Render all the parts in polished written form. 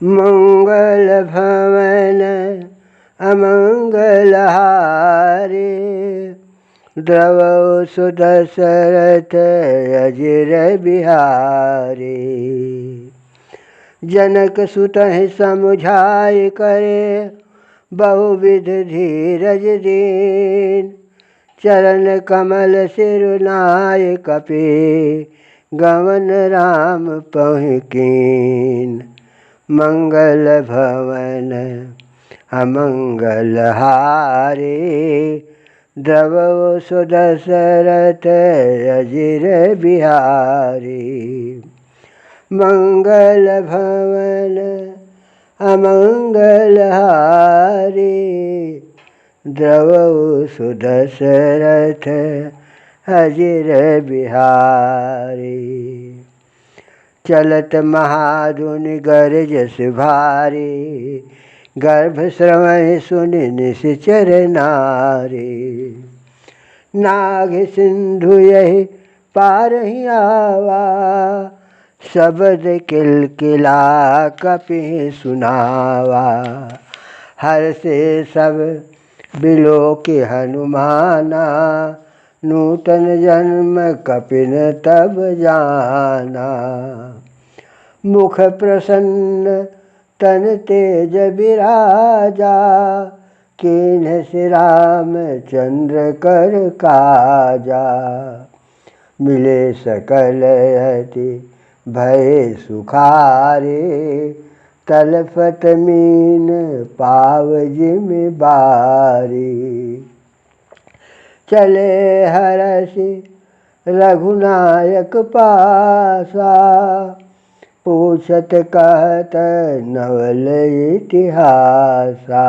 मंगल भवन अमंगल हारे, द्रवौ सुदशरथ अजिर बिहारी। जनक सुतहि समुझाय करे, बहुविध धीरज दीन। चरण कमल सिरुनाय कपि, गवन राम पहुँ कीन। मंगल भवन अमंगल हारे, द्रवौ सुदशरथ अजिर बिहारी। मंगल भवन अमंगल हारे, द्रवौ सुदशरथ अजिर बिहारी। चलत महाधुनि गरजस भारी, गर्भ श्रवण सुनि निश्चर नारी। नाग सिंधु यही पारहि आवा, शब्द किलकिला कपि सुनावा। हर्षे सब बिलोकि हनुमाना, नूतन जन्म कपिन तब जाना। मुख प्रसन्न तन तेज बिराजा, कीन्ह रामचंद्र कर काजा। मिले सकल यति भय सुखारे, तलफत मीन पाव जिमि बारी। चले हरषि रघुनायक पासा, पूछत कहत नवल इतिहासा।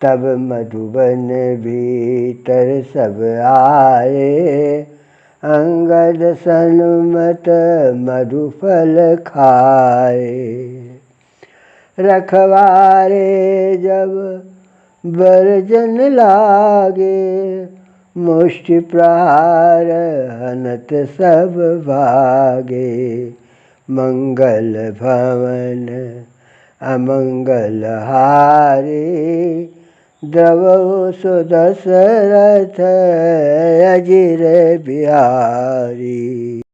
तब मधुबन भीतर सब आए, अंगद सनुमत मधुफल खाए। रखवारे जब बरजन लागे, मुष्टि प्रहार हनत सब भागे। मंगल भवन अमंगल हारे, द्रवौ सुदशरथ अजिर बिहारी।